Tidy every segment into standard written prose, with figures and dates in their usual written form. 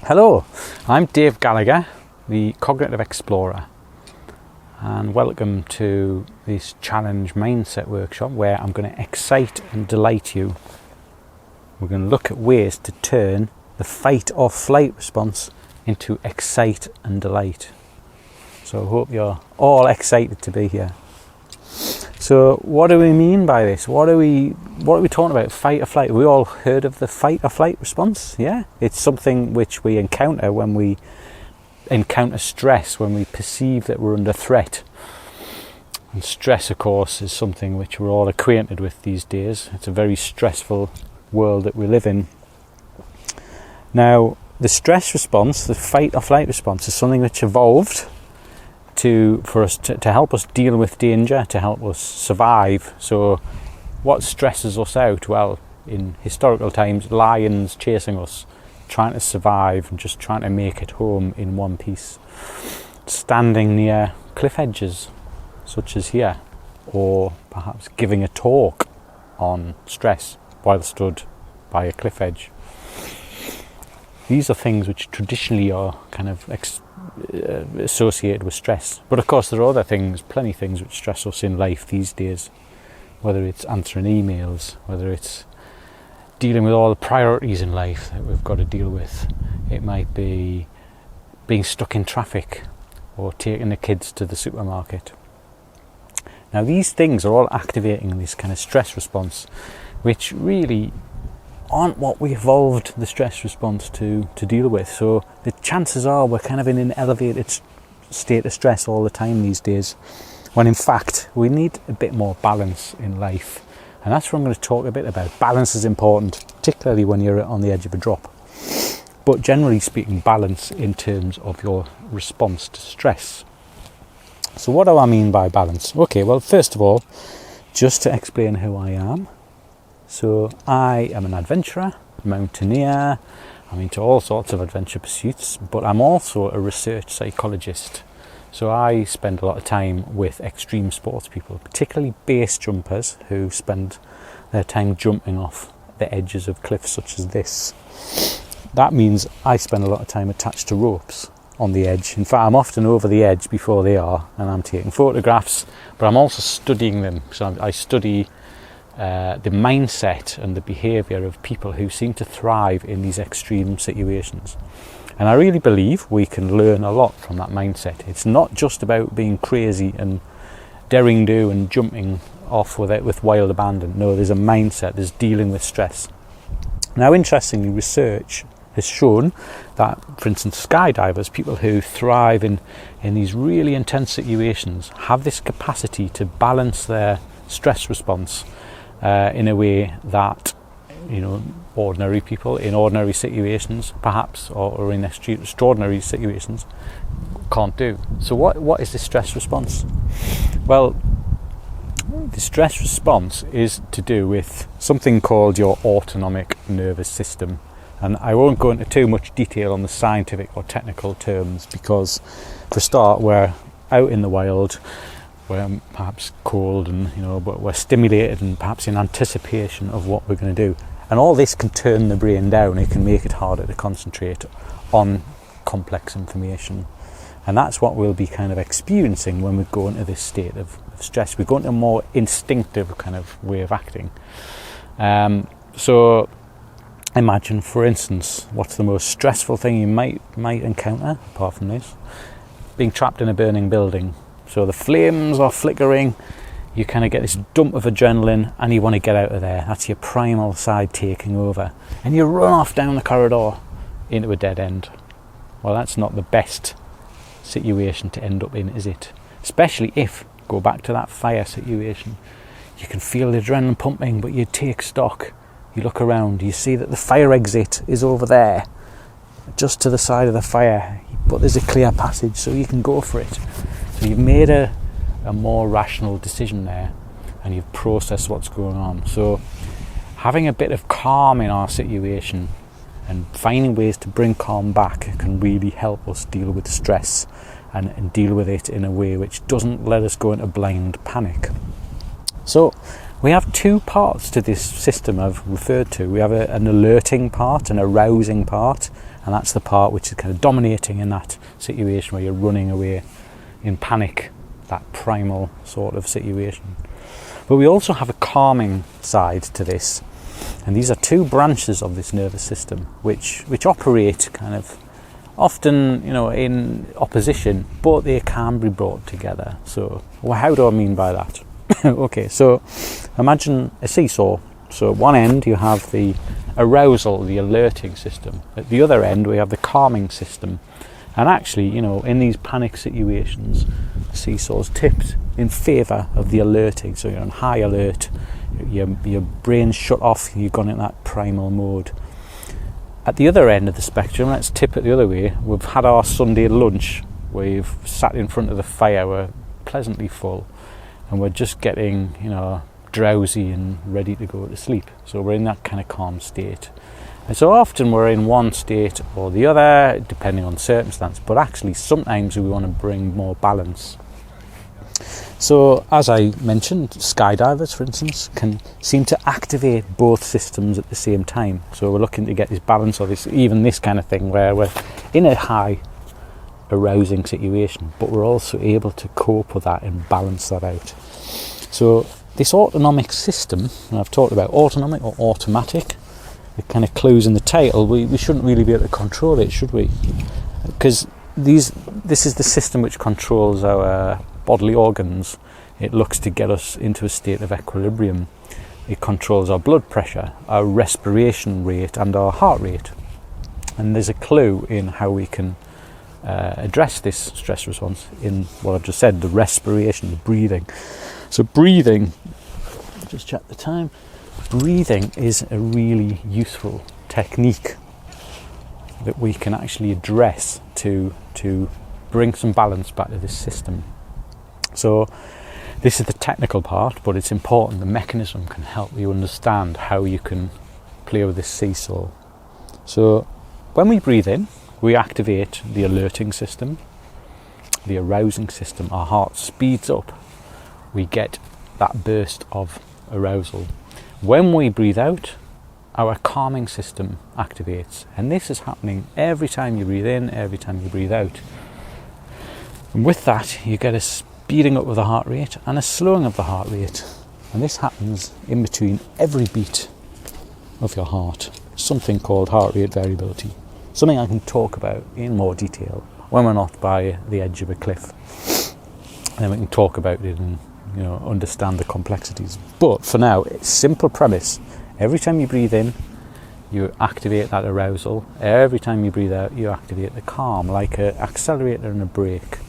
Hello, I'm Dave Gallagher, the Cognitive Explorer, and welcome to this Challenge Mindset Workshop where I'm going to excite and delight you. We're going to look at ways to turn the fight or flight response into excite and delight. So I hope you're all excited to be here. So what do we mean by this? What are we talking about? Fight or flight? We all heard of the fight or flight response, yeah? It's something which we encounter when we encounter stress, when we perceive that we're under threat. And stress, of course, is something which we're all acquainted with these days. It's a very stressful world that we live in. Now, the stress response, the fight or flight response, is something which evolved for us to help us deal with danger, to help us survive. So what stresses us out? Well, in historical times, lions chasing us, trying to survive and just trying to make it home in one piece. Standing near cliff edges, such as here, or perhaps giving a talk on stress while stood by a cliff edge. These are things which traditionally are kind of associated with stress. But of course there are other things, plenty of things which stress us in life these days, whether it's answering emails, whether it's dealing with all the priorities in life that we've got to deal with. It might be being stuck in traffic or taking the kids to the supermarket. Now these things are all activating this kind of stress response, which really aren't what we evolved the stress response to deal with. So the chances are we're kind of in an elevated state of stress all the time these days, when in fact we need a bit more balance in life. And that's what I'm going to talk a bit about. Balance is important, particularly when you're on the edge of a drop. But generally speaking, balance in terms of your response to stress. So what do I mean by balance? Okay, well, first of all, just to explain who I am. So I am an adventurer, mountaineer, I'm into all sorts of adventure pursuits, but I'm also a research psychologist. So I spend a lot of time with extreme sports people, particularly base jumpers who spend their time jumping off the edges of cliffs such as this. That means I spend a lot of time attached to ropes on the edge. In fact, I'm often over the edge before they are, and I'm taking photographs, but I'm also studying them. So I study the mindset and the behaviour of people who seem to thrive in these extreme situations. And I really believe we can learn a lot from that mindset. It's not just about being crazy and daring do and jumping off with wild abandon. No, there's a mindset, there's dealing with stress. Now, interestingly, research has shown that, for instance, skydivers, people who thrive in these really intense situations, have this capacity to balance their stress response in a way that, ordinary people in ordinary situations, perhaps, or in extraordinary situations, can't do. So what is the stress response? Well, the stress response is to do with something called your autonomic nervous system. And I won't go into too much detail on the scientific or technical terms because, for a start, we're out in the wild. We're perhaps cold and, but we're stimulated and perhaps in anticipation of what we're going to do. And all this can turn the brain down. It can make it harder to concentrate on complex information. And that's what we'll be kind of experiencing when we go into this state of stress. We go into a more instinctive kind of way of acting. So imagine, for instance, what's the most stressful thing you might encounter, apart from this? Being trapped in a burning building. So the flames are flickering, you kind of get this dump of adrenaline and you want to get out of there. That's your primal side taking over. And you run off down the corridor into a dead end. Well, that's not the best situation to end up in, is it? Especially if, go back to that fire situation, you can feel the adrenaline pumping, but you take stock. You look around, you see that the fire exit is over there, just to the side of the fire, but there's a clear passage, so you can go for it. So you've made a more rational decision there, and you've processed what's going on. So having a bit of calm in our situation and finding ways to bring calm back can really help us deal with stress and deal with it in a way which doesn't let us go into blind panic. So We have two parts to this system I've referred to. We have an alerting part and a rousing part, and that's the part which is kind of dominating in that situation where you're running away in panic, that primal sort of situation. But we also have a calming side to this, and these are two branches of this nervous system which operate kind of often, in opposition, but they can be brought together. So, how do I mean by that? Okay, so imagine a seesaw. So at one end you have the arousal, the alerting system. At the other end we have the calming system. And actually, in these panic situations, the seesaw's tipped in favour of the alerting. So you're on high alert, your brain's shut off, you've gone in that primal mode. At the other end of the spectrum, let's tip it the other way. We've had our Sunday lunch, we've sat in front of the fire, we're pleasantly full, and we're just getting, drowsy and ready to go to sleep. So we're in that kind of calm state. And so often we're in one state or the other, depending on circumstance, but actually sometimes we want to bring more balance. So as I mentioned, skydivers, for instance, can seem to activate both systems at the same time. So we're looking to get this balance, or this kind of thing where we're in a high arousing situation, but we're also able to cope with that and balance that out. So this autonomic system, and I've talked about autonomic or automatic, it kind of clues in the title, we shouldn't really be able to control it, should we? Because this is the system which controls our bodily organs. It looks to get us into a state of equilibrium. It controls our blood pressure, our respiration rate and our heart rate. And there's a clue in how we can address this stress response in what I've just said, the respiration, the breathing. So breathing, just check the time, breathing is a really useful technique that we can actually address to bring some balance back to this system. So this is the technical part, but it's important. The mechanism can help you understand how you can play with this seesaw. So when we breathe in, we activate the alerting system, the arousing system. Our heart speeds up. We get that burst of arousal. When we breathe out, our calming system activates. And this is happening every time you breathe in, every time you breathe out. And with that, you get a speeding up of the heart rate and a slowing of the heart rate. And this happens in between every beat of your heart. Something called heart rate variability. Something I can talk about in more detail when we're not by the edge of a cliff. And then we can talk about it and understand the complexities. But for now, it's simple premise. Every time you breathe in, you activate that arousal. Every time you breathe out, you activate the calm, like an accelerator and a brake.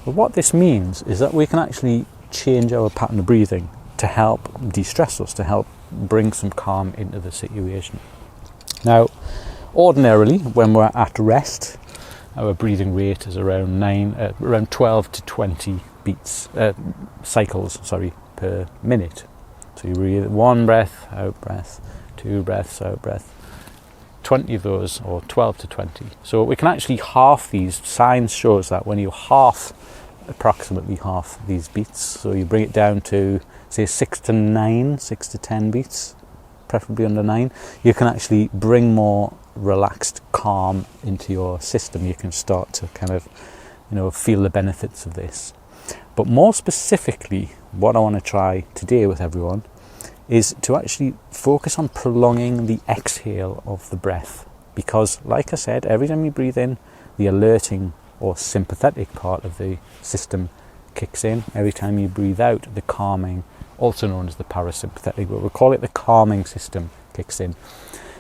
But what this means is that we can actually change our pattern of breathing to help de-stress us, to help bring some calm into the situation. Now, ordinarily, when we're at rest, our breathing rate is around 12 to 20 cycles per minute. So you breathe one breath, out breath, two breaths, out breath, 20 of those, or 12 to 20. So we can actually half these. Science shows that when you approximately half these beats, so you bring it down to say 6 to 10 beats, preferably under 9, you can actually bring more relaxed calm into your system. You can start to kind of feel the benefits of this. But more specifically, what I want to try today with everyone is to actually focus on prolonging the exhale of the breath. Because, like I said, every time you breathe in, the alerting or sympathetic part of the system kicks in. Every time you breathe out, the calming, also known as the parasympathetic, but we'll call it the calming system, kicks in.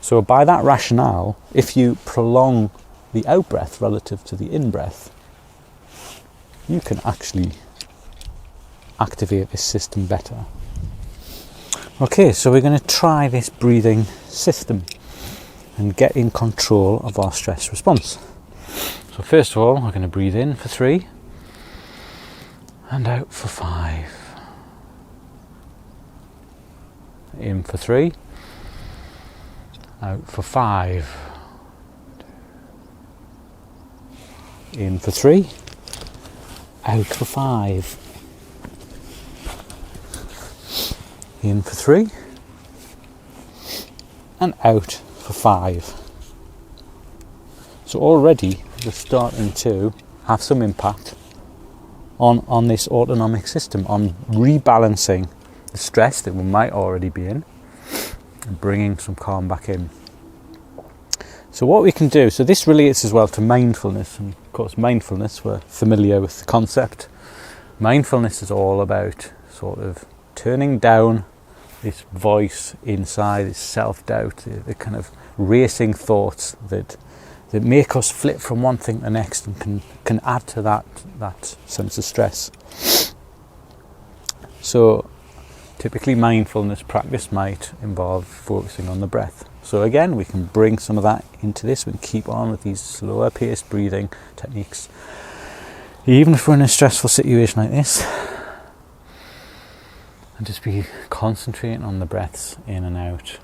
So by that rationale, if you prolong the out-breath relative to the in-breath, you can actually activate this system better. Okay, so we're going to try this breathing system and get in control of our stress response. So first of all, we're going to breathe in for 3 and out for 5. In for 3, out for 5. In for 3, out for 5. In for 3 and out for 5. So already we're starting to have some impact on this autonomic system, on rebalancing the stress that we might already be in and bringing some calm back in. So what we can do, so this relates as well to mindfulness, and of course mindfulness, we're familiar with the concept. Mindfulness is all about sort of turning down this voice inside, this self-doubt, the kind of racing thoughts that make us flip from one thing to the next and can add to that sense of stress. So typically mindfulness practice might involve focusing on the breath. So again, we can bring some of that into this. We can keep on with these slower paced breathing techniques, even if we're in a stressful situation like this, and just be concentrating on the breaths in and out.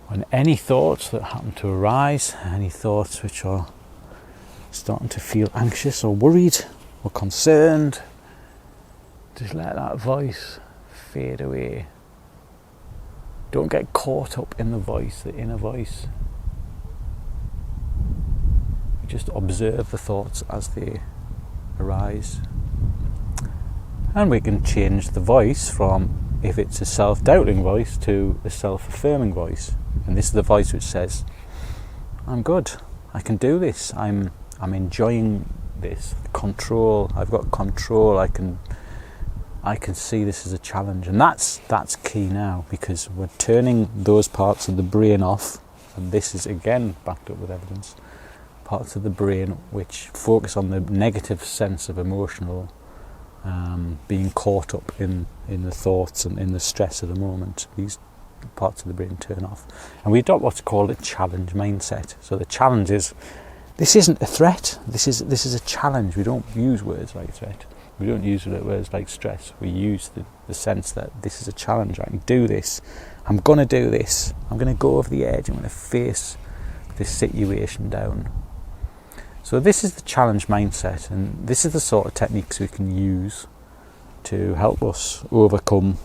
When any thoughts that happen to arise, any thoughts which are starting to feel anxious or worried or concerned, just let that voice fade away. Don't get caught up in the voice, the inner voice. Just observe the thoughts as they arise. And we can change the voice from, if it's a self-doubting voice, to a self-affirming voice. And this is the voice which says, I'm good, I can do this, I'm enjoying this, control, I've got control, I can see this as a challenge. And that's key now, because we're turning those parts of the brain off, and this is again backed up with evidence, parts of the brain which focus on the negative sense of emotional being caught up in the thoughts and in the stress of the moment. These parts of the brain turn off, and we adopt what's called a challenge mindset. So the challenge is, this isn't a threat, this is a challenge. We don't use words like threat, we don't use words like stress. We use the sense that this is a challenge. I can do this, I'm going to do this, I'm going to go over the edge, I'm going to face this situation down. So this is the challenge mindset, and this is the sort of techniques we can use to help us overcome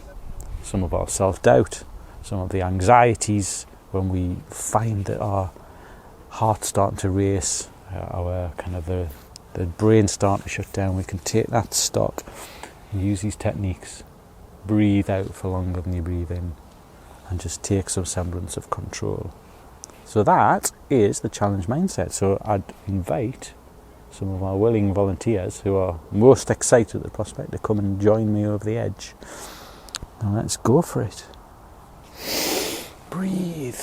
some of our self-doubt, some of the anxieties when we find that our heart's starting to race, our kind of the brain starting to shut down. We can take that stock and use these techniques. Breathe out for longer than you breathe in, and just take some semblance of control. So that is the challenge mindset. So I'd invite some of our willing volunteers who are most excited at the prospect to come and join me over the edge. Now let's go for it. Breathe.